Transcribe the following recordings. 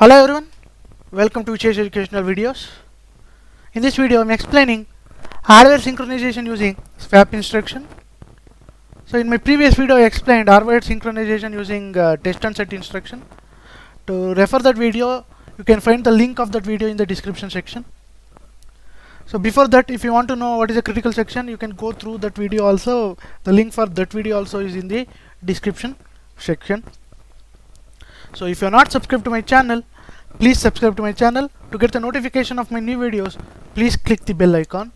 Hello everyone, welcome to Chase Educational Videos. In this video I am explaining hardware synchronization using swap instruction. So in my previous video I explained hardware synchronization using test and set instruction. To refer that video, you can find the link of that video in the description section. So before that, if you want to know what is a critical section, you can go through that video also. The link for that video also is in the description section. So if you are not subscribed to my channel, please subscribe to my channel. To get the notification of my new videos, please click the bell icon.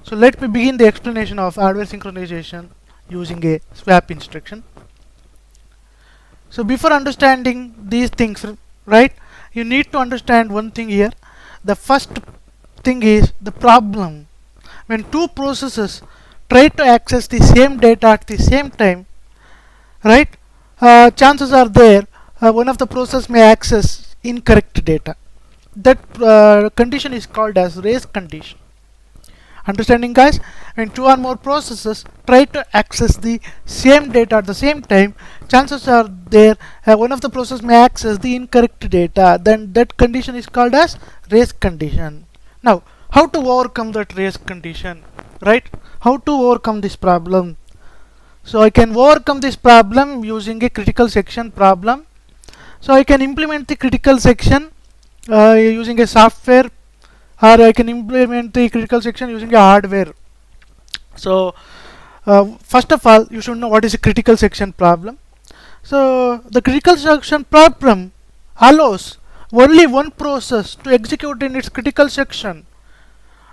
So let me begin the explanation of hardware synchronization using a swap instruction. So before understanding these things, right, you need to understand one thing here. The first thing is the problem. When two processes try to access the same data at the same time, right, chances are there one of the process may access incorrect data. That condition is called as race condition. Understanding, guys? When two or more processes try to access the same data at the same time, chances are there one of the process may access the incorrect data. Then that condition is called as race condition. Now, how to overcome that race condition, right? How to overcome this problem? So I can overcome this problem using a critical section problem. So I can implement the critical section using a software, or I can implement the critical section using a hardware. So first of all, you should know what is a critical section problem. So the critical section problem allows only one process to execute in its critical section,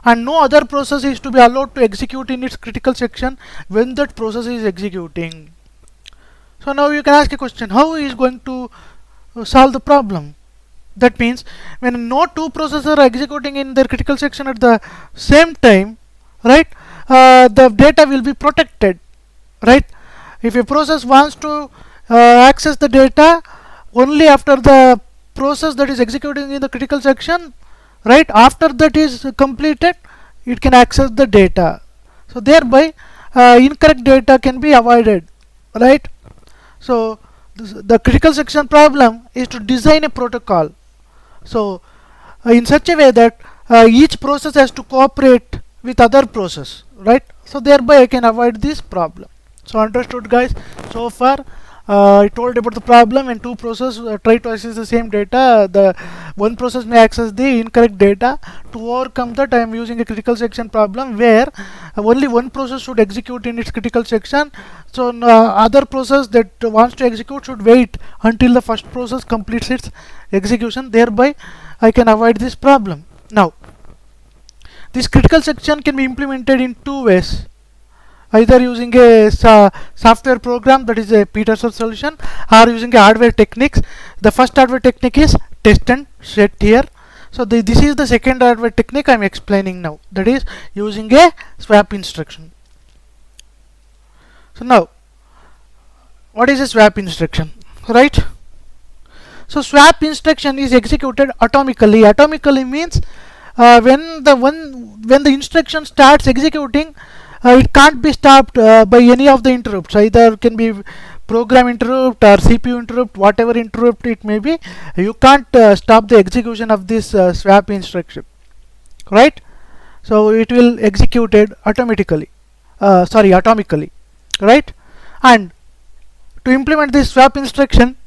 and no other process is to be allowed to execute in its critical section when that process is executing. So now you can ask a question, how is going to solve the problem? That means when no two processes are executing in their critical section at the same time, right, the data will be protected, right? If a process wants to access the data only after the process that is executing in the critical section, right, after that is completed, it can access the data. So thereby incorrect data can be avoided, right? So the critical section problem is to design a protocol, so in such a way that each process has to cooperate with other process, right? So thereby I can avoid this problem. So understood, guys? So far I told about the problem. When two processes try to access the same data, the one process may access the incorrect data. To overcome that, I am using a critical section problem where only one process should execute in its critical section. So other process that wants to execute should wait until the first process completes its execution. Thereby I can avoid this problem. Now this critical section can be implemented in two ways. Either using a software program, that is a Peterson solution, or using a hardware techniques. The first hardware technique is test and set here. So this is the second hardware technique I am explaining now, that is using a swap instruction. So now, what is a swap instruction, right? So swap instruction is executed atomically. Atomically means when the instruction starts executing, it can't be stopped by any of the interrupts. Either can be program interrupt or CPU interrupt, whatever interrupt it may be. You can't stop the execution of this swap instruction, right? So it will executed automatically, atomically, right? And to implement this swap instruction,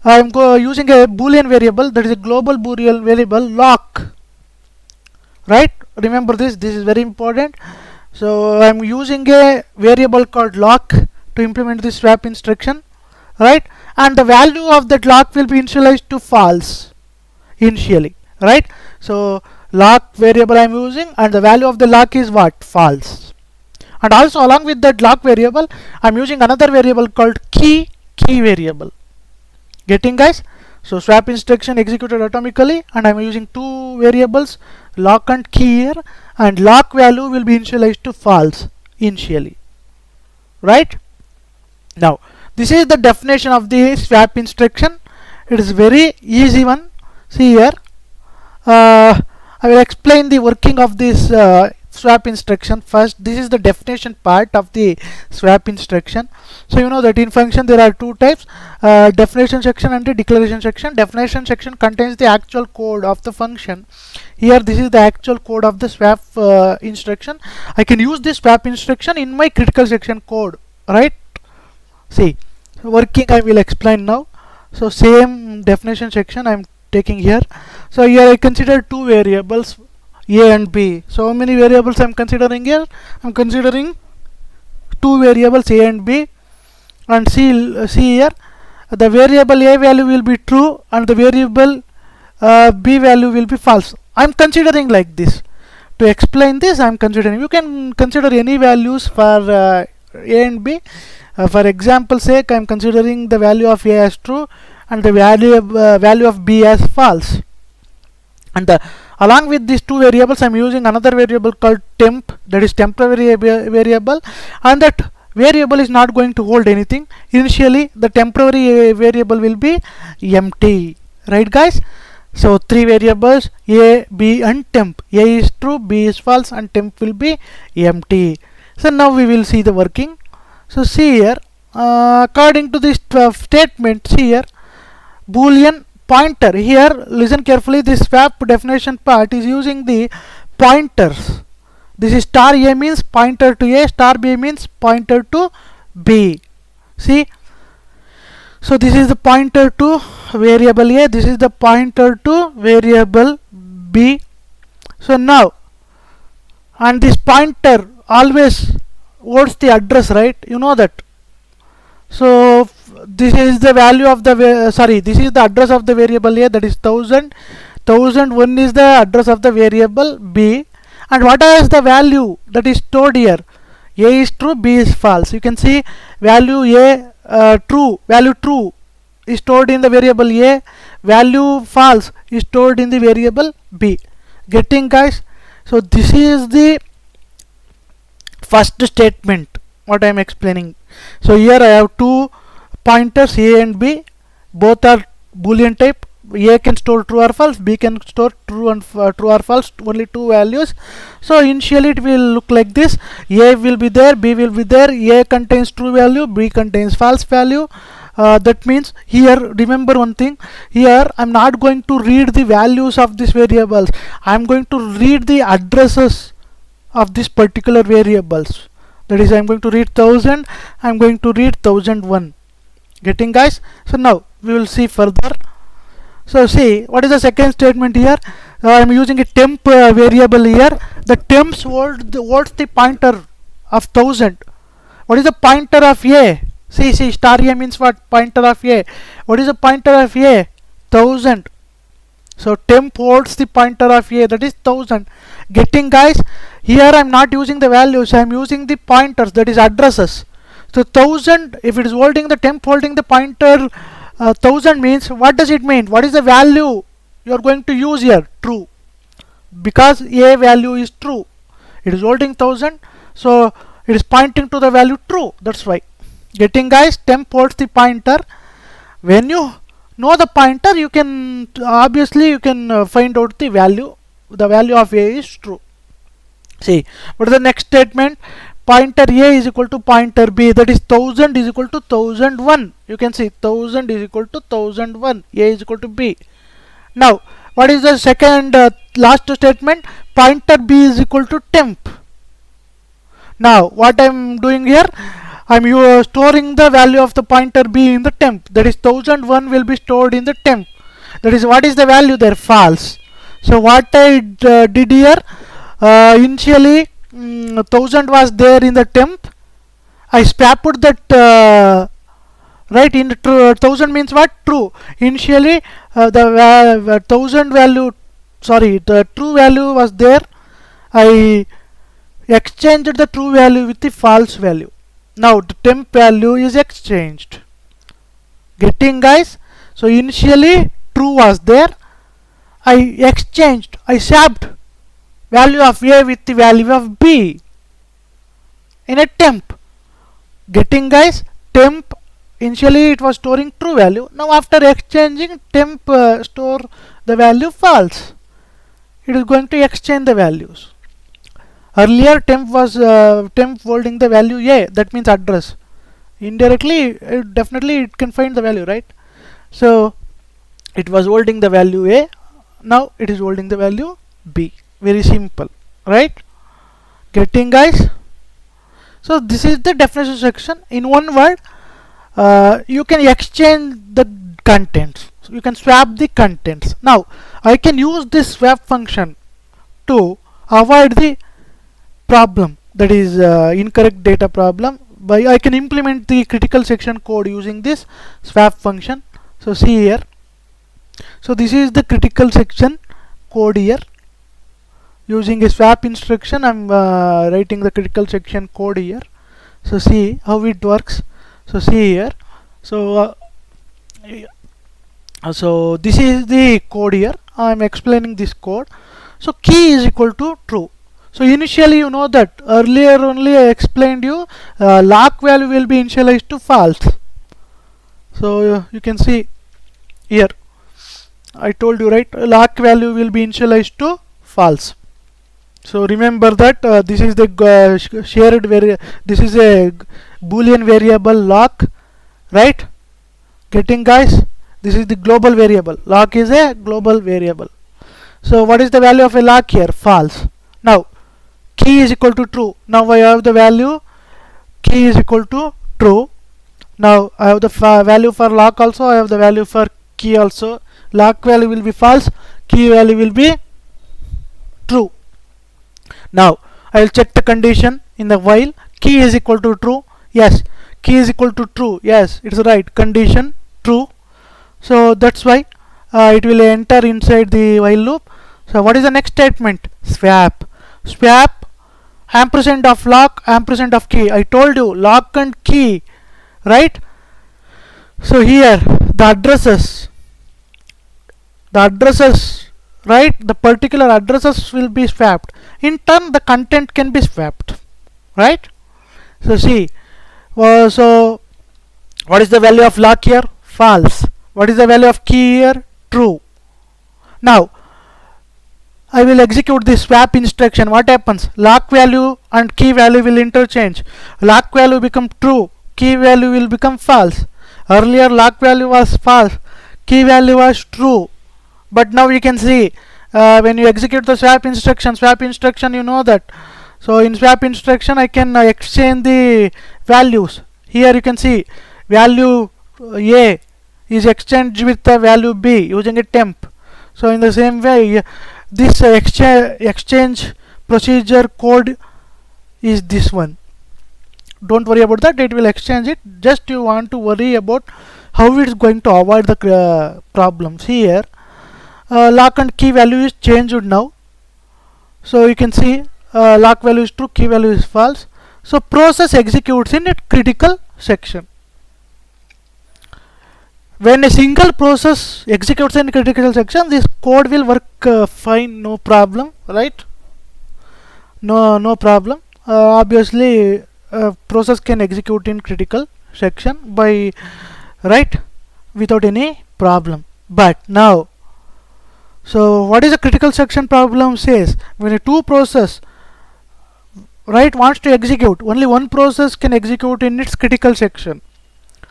I am using a Boolean variable, that is a global Boolean variable lock, right? Remember this is very important. So I am using a variable called lock to implement this swap instruction, right? And the value of that lock will be initialized to false initially, right? So lock variable I am using, and the value of the lock is what? False. And also along with that lock variable, I am using another variable called key variable. Getting, guys? So swap instruction executed atomically, and I am using two variables, lock and key here, and lock value will be initialized to false initially, right? Now this is the definition of the swap instruction. It is very easy one. See here, I will explain the working of this swap instruction. First, this is the definition part of the swap instruction. So you know that in function there are two types, definition section and the declaration section. Definition section contains the actual code of the function. Here this is the actual code of the swap instruction. I can use this swap instruction in my critical section code, right? See, working I will explain now. So same definition section I am taking here. So here I consider two variables, a and b. So how many variables I am considering here? I am considering two variables, a and b. And see here, the variable a value will be true and the variable b value will be false. I am considering like this. To explain this, I am considering. You can consider any values for a and b. For example sake, I am considering the value of a as true and the value of b as false. And along with these two variables, I am using another variable called temp, that is temporary variable, and that variable is not going to hold anything. Initially, the temporary variable will be empty, right guys? So three variables, a, b and temp. A is true, b is false, and temp will be empty. So now we will see the working. So see here, according to this statement, see here, boolean pointer. Here listen carefully, this swap definition part is using the pointers. This is star a means pointer to a, star b means pointer to b. See, so this is the pointer to variable a, this is the pointer to variable b. So now, and this pointer always holds the address, right? You know that. So this is the value of the this is the address of the variable a, that is 1000. 1001 is the address of the variable b. And what is the value that is stored here? A is true, b is false. You can see value a true, value true is stored in the variable a, value false is stored in the variable b. Getting guys? So this is the first statement what I am explaining. So here I have two pointers a and b, both are boolean type. A can store true or false, b can store true or false, only two values. So initially it will look like this, a will be there, b will be there. A contains true value, b contains false value. That means here remember one thing, here I am not going to read the values of these variables, I am going to read the addresses of this particular variables. That is, I am going to read 1000, I am going to read 1001. Getting guys? So now we will see further. So see, what is the second statement here? I am using a temp variable here. The temps holds the pointer of 1000. What is the pointer of a? See, star a means what? Pointer of a. What is the pointer of a? 1000. So temp holds the pointer of a, that is 1000. Getting guys? Here I am not using the values, I am using the pointers, that is addresses. So 1000, if it is holding the temp holding the pointer 1000 means, what does it mean? What is the value you are going to use here? True, because a value is true. It is holding 1000, so it is pointing to the value true. That's why. Getting guys? Temp holds the pointer. When you know the pointer, you can obviously you can find out the value. The value of a is true. See, what is the next statement? Pointer a is equal to pointer b, that is 1000 is equal to 1001. You can see 1000 is equal to 1001. A is equal to b. Now, what is the second last statement? Pointer b is equal to temp. Now, what I am doing here? I am storing the value of the pointer b in the temp. That is 1001 will be stored in the temp. That is, what is the value there? False. So what I did here? Initially 1000 was there in the temp. I swapped that right in the true. 1000 means what? True. Initially the 1000 value, sorry, the true value was there. I exchanged the true value with the false value. Now the temp value is exchanged. Getting guys? So initially true was there. I exchanged, I swapped value of a with the value of b in a temp. Getting guys? Temp, initially it was storing true value. Now after exchanging, temp store the value false. It is going to exchange the values. Earlier temp was temp holding the value a, that means address. Indirectly, definitely it can find the value, right? So it was holding the value a, now it is holding the value b. Very simple, right? Getting, guys? So this is the definition section. In one word, you can exchange the contents. So you can swap the contents. Now I can use this swap function to avoid the problem, that is incorrect data problem. By I can implement the critical section code using this swap function. So see here. So this is the critical section code here. Using a swap instruction, I'm writing the critical section code here. So see how it works. So see here. So so this is the code here. I'm explaining this code. So key is equal to true. So initially, you know that earlier only I explained you lock value will be initialized to false. So you can see here, I told you, right, lock value will be initialized to false. So remember that this is the shared this is a boolean variable lock, right? Getting, guys? This is the global variable. Lock is a global variable. So what is the value of a lock here? False. Now key is equal to true. Now I have the value key is equal to true. Now I have the value for lock also, I have the value for key also. Lock value will be false, key value will be true. Now I will check the condition in the while. Key is equal to true. Yes, key is equal to true. Yes, it's right. Condition true. So that's why it will enter inside the while loop. So what is the next statement? Swap. Swap ampersand of lock, ampersand of key. I told you lock and key, right? So here the addresses, right, the particular addresses will be swapped. In turn the content can be swapped, right? So see, so what is the value of lock here? False. What is the value of key here? True. Now I will execute this swap instruction. What happens? Lock value and key value will interchange. Lock value become true, key value will become false. Earlier lock value was false, key value was true. But now you can see when you execute the swap instruction, you know that. So in swap instruction I can exchange the values. Here you can see value a is exchanged with the value b using a temp. So in the same way, this exchange procedure code is this one. Don't worry about that, it will exchange it. Just you want to worry about how it is going to avoid the problems. Here lock and key value is changed now. So you can see lock value is true, key value is false. So process executes in a critical section. When a single process executes in critical section, this code will work fine, no problem, right? No problem. Obviously process can execute in critical section by, right, without any problem. But now, so what is a critical section problem says? When a two process, right, wants to execute, only one process can execute in its critical section.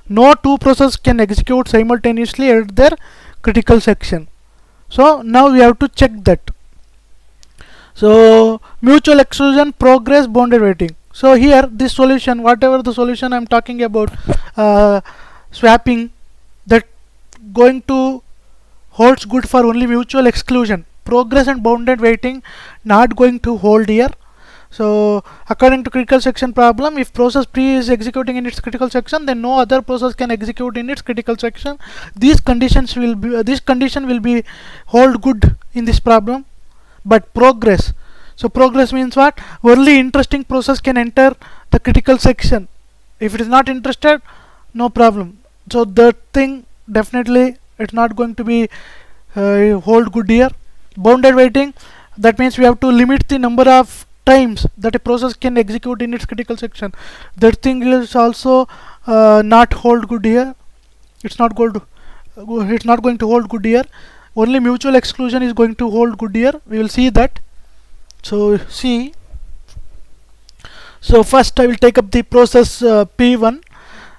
No two processes can execute simultaneously at their critical section. So now we have to check that. So mutual exclusion, progress, bounded waiting. So here this solution, whatever the solution I am talking about, swapping, that going to holds good for only mutual exclusion. Progress and bounded waiting not going to hold here. So according to critical section problem, if process P is executing in its critical section, then no other process can execute in its critical section. These conditions will be this condition will be hold good in this problem. But progress, so progress means what? Only interesting process can enter the critical section. If it is not interested, no problem. So that thing definitely it's not going to be hold good here. Bounded waiting, that means we have to limit the number of times that a process can execute in its critical section. That thing is also not hold good here. It's not going to hold good here. Only mutual exclusion is going to hold good here. We will see that. So see, So first I will take up the process P1.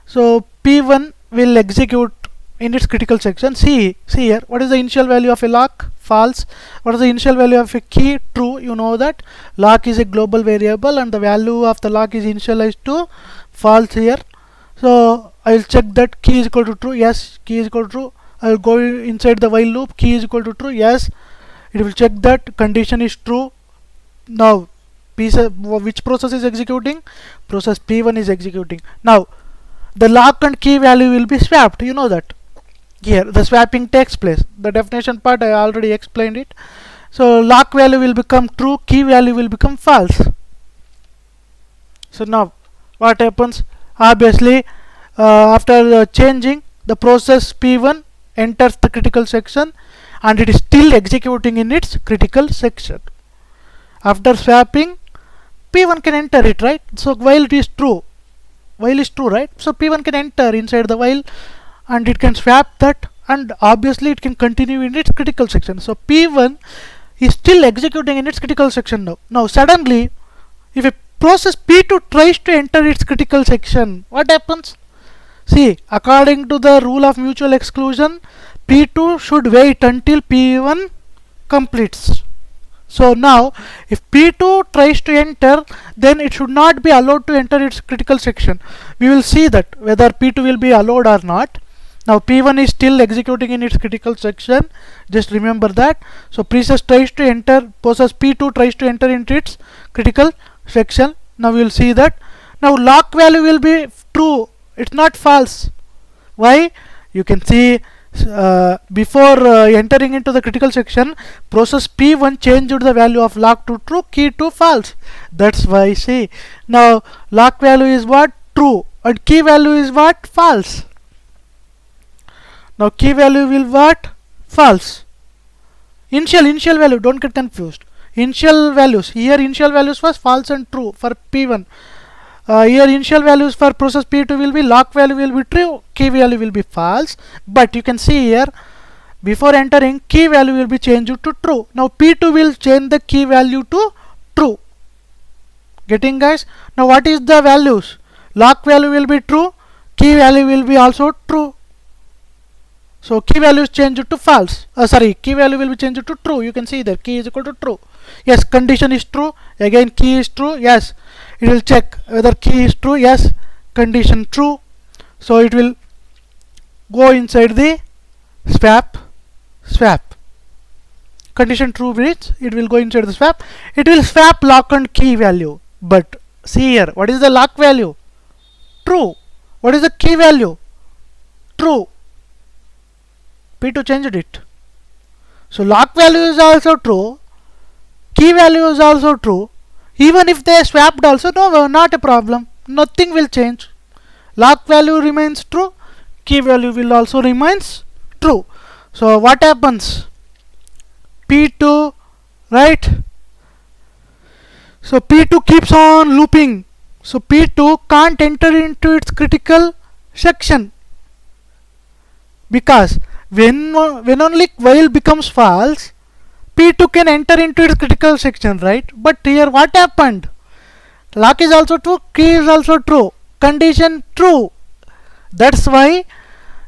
So P1 will execute in its critical section. See here, what is the initial value of a lock? False. What is the initial value of a key? True. You know that lock is a global variable and the value of the lock is initialized to false here. So I will check that key is equal to true. Yes, key is equal to true. I will go inside the while loop. Key is equal to true. Yes, it will check that condition is true. Now which process is executing? Process P1 is executing. Now the lock and key value will be swapped. You know that here the swapping takes place. The definition part I already explained it. So lock value will become true, key value will become false. So now what happens? Obviously after changing, the process P1 enters the critical section and it is still executing in its critical section. After swapping, P1 can enter it, right? So while it is true, while is true, right? So P1 can enter inside the while and it can swap that, and obviously it can continue in its critical section. So P1 is still executing in its critical section now. Now suddenly if a process P2 tries to enter its critical section, what happens? See, according to the rule of mutual exclusion, P2 should wait until P1 completes. So now if P2 tries to enter, then it should not be allowed to enter its critical section. We will see that whether P2 will be allowed or not. Now P1 is still executing in its critical section, just remember that. So process P2 tries to enter into its critical section. Now we will see that. Now lock value will be true, it's not false. Why? You can see before entering into the critical section, process P1 changed the value of lock to true, key to false. That's why. See, now lock value is what? True, and key value is what? False. Now key value will what? False. Initial value, don't get confused. Initial values, here initial values was false and true for P1. Here initial values for process P2 will be lock value will be true, key value will be false. But you can see here, before entering, key value will be changed to true. Now P2 will change the key value to true. Getting, guys? Now what is the values? Lock value will be true, key value will be also true. So key value is changed to false. Key value will be changed to true. You can see that key is equal to true. Yes, condition is true. Again, key is true. Yes, it will check whether key is true. Yes, condition true. So it will go inside the swap. Condition true means it will go inside the swap. It will swap lock and key value. But see here, what is the lock value? True. What is the key value? True. P2 changed it. So lock value is also true, key value is also true. Even if they swapped also, no, not a problem. Nothing will change. Lock value remains true, key value will also remains true. So what happens? P2, right? So P2 keeps on looping. So P2 can't enter into its critical section, because when only while becomes false, P2 can enter into its critical section, right? But here what happened? Lock is also true, key is also true, condition true. That's why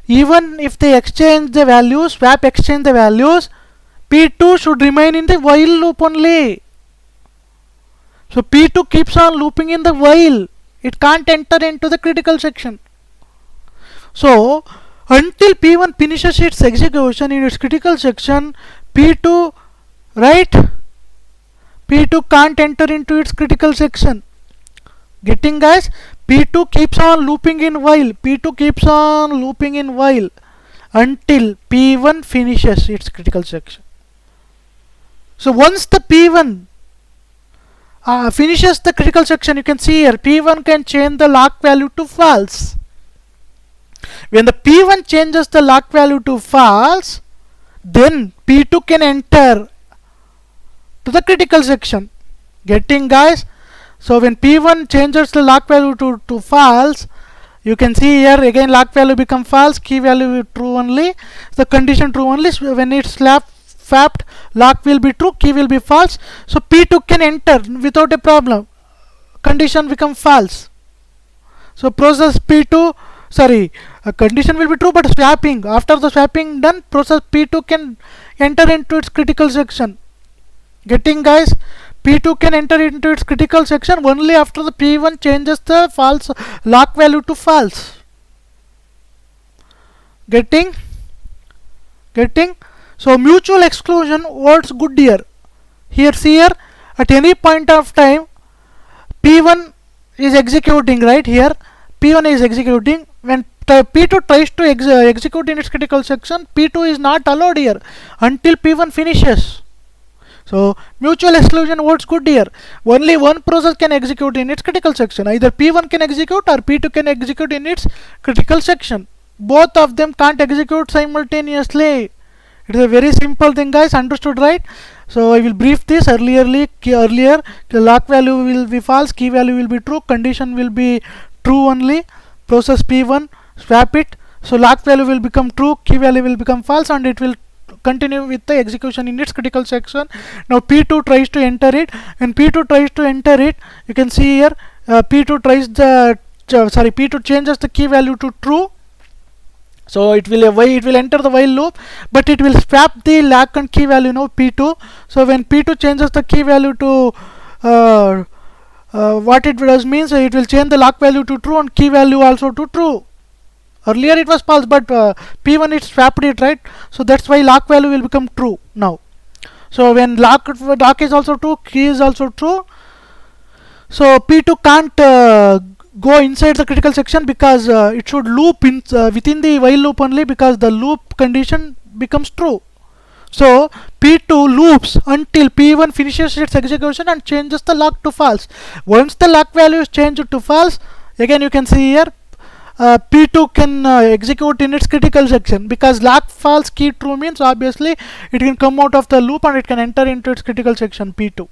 even if they exchange the values, swap exchange the values, P2 should remain in the while loop only. So P2 keeps on looping in the while. It can't enter into the critical section. So until P1 finishes its execution in its critical section, P2, right? P2 can't enter into its critical section. Getting, guys? P2 keeps on looping in while. P2 keeps on looping in while until P1 finishes its critical section. So once the P1 finishes the critical section, you can see here P1 can change the lock value to false. When the P1 changes the lock value to false, then P2 can enter to the critical section. Getting, guys? So when P1 changes the lock value to false, you can see here again lock value become false, key value true only, the condition true only. So when it's swapped, lock will be true, key will be false. So P2 can enter without a problem. condition become false. So process P2, sorry, a condition will be true, but swapping, after the swapping done, process P2 can enter into its critical section. Getting, guys? P2 can enter into its critical section only after the P1 changes the false lock value to false. Getting? So mutual exclusion holds good here. See here, at any point of time, P1 is executing, right here. P1 is executing. When P2 tries to execute in its critical section, P2 is not allowed here until P1 finishes. So mutual exclusion holds good here. Only one process can execute in its critical section. Either P1 can execute or P2 can execute in its critical section. Both of them can't execute simultaneously. It is a very simple thing, guys. Understood, right? So I will brief this earlier. The lock value will be false, key value will be true, condition will be true only. Process P1, swap it. So lock value will become true, key value will become false, and it will continue with the execution in its critical section. Now P2 tries to enter it. When P2 tries to enter it, you can see here P2 changes the key value to true. So it will enter the while loop, but it will swap the lock and key value now P2. So when P2 changes the key value to what it does means it will change the lock value to true and key value also to true. Earlier it was false, but P1 it swapped it, right? So that's why lock value will become true now. So when lock is also true, key is also true. So P2 can't go inside the critical section because it should loop within the while loop only, because the loop condition becomes true. So P2 loops until P1 finishes its execution and changes the lock to false. Once the lock value is changed to false, again you can see here P2 can execute in its critical section, because lock false key true means obviously it can come out of the loop and it can enter into its critical section P2.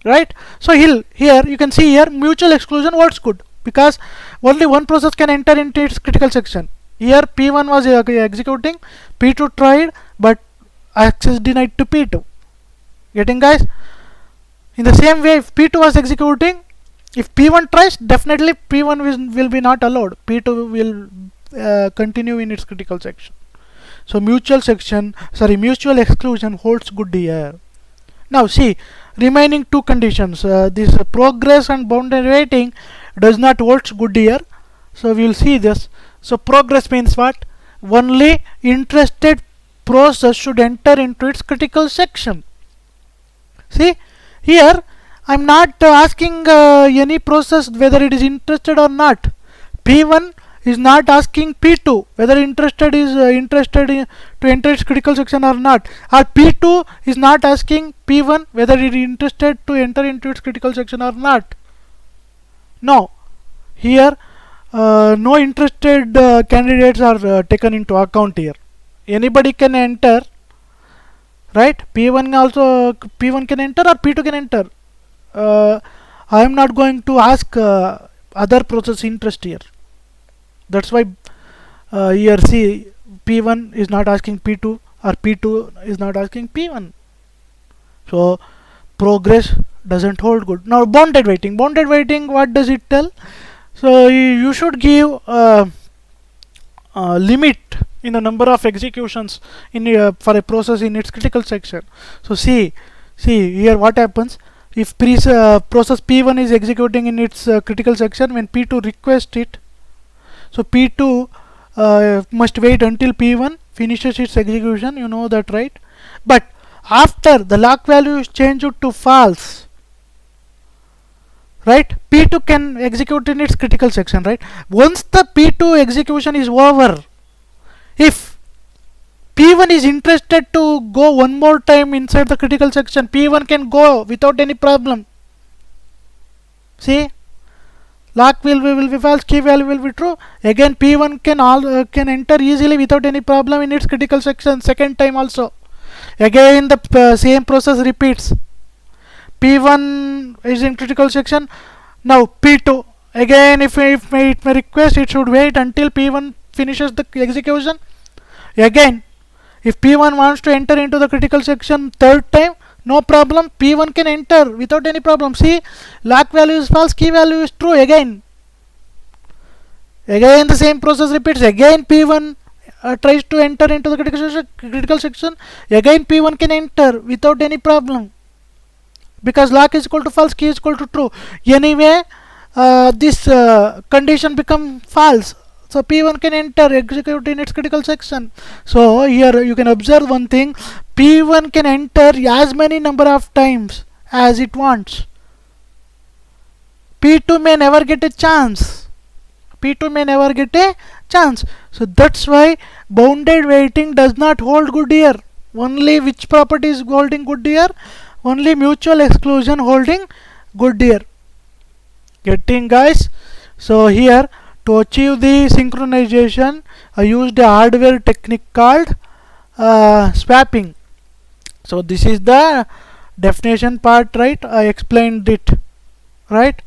Right? So here you can see here mutual exclusion holds good, because only one process can enter into its critical section. Here P1 was executing, P2 tried, but access denied to P2. Getting, guys? In the same way, if P2 was executing, if P1 tries, definitely P1 will be not allowed. P2 will continue in its critical section. So mutual exclusion holds good here. Now see, remaining two conditions, this progress and bounded waiting does not hold good here. So we will see this. So progress means what? Only interested process should enter into its critical section. See, here I am not asking any process whether it is interested or not. P1 is not asking P2 whether interested to enter its critical section or not, or P2 is not asking P1 whether it is interested to enter into its critical section or not. No, here no interested candidates are taken into account here. Anybody can enter, right? P1 can enter or P2 can enter. I am not going to ask other process interest here. That's why here see, P1 is not asking P2 or P2 is not asking P1. So progress doesn't hold good. Now bounded waiting, what does it tell? So you should give a limit in the number of executions for a process in its critical section. So see here what happens if process P1 is executing in its critical section. When P2 requests it, so P2 must wait until P1 finishes its execution, you know that, right? But after the lock value is changed to false, right, P2 can execute in its critical section, right? Once the P2 execution is over, if P1 is interested to go one more time inside the critical section, P1 can go without any problem. See, lock will be false, key value will be true. Again P1 can enter easily without any problem in its critical section second time also. Again the same process repeats. P1 is in critical section. Now P2 again, if it may request, it should wait until P1 finishes the execution. Again, if P1 wants to enter into the critical section third time, no problem, P1 can enter without any problem. See, lock value is false, key value is true. Again the same process repeats. Again P1 tries to enter into the critical section. Again P1 can enter without any problem, because lock is equal to false, key is equal to true. Anyway, this condition become false, so P1 can enter, execute in its critical section. So here you can observe one thing: P1 can enter as many number of times as it wants. P2 may never get a chance. P2 may never get a chance. So that's why bounded waiting does not hold good here. Only which property is holding good here? Only mutual exclusion holding good here. Getting, guys? So here, to achieve the synchronization, I used a hardware technique called swapping. So this is the definition part, right? I explained it, right?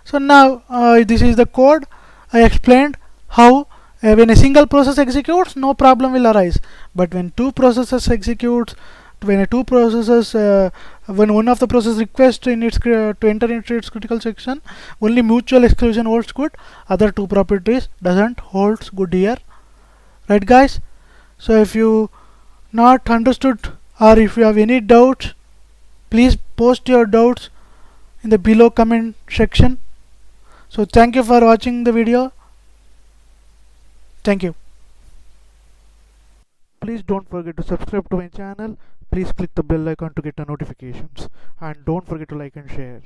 So now this is the code. I explained how when a single process executes, no problem will arise. But when two processes executes, when one of the process requests in its to enter into its critical section, only mutual exclusion holds good. Other two properties doesn't holds good here, right, guys? So if you not understood, or if you have any doubts, please post your doubts in the below comment section. So thank you for watching the video. Thank you. Please don't forget to subscribe to my channel. Please click the bell icon to get the notifications, and don't forget to like and share.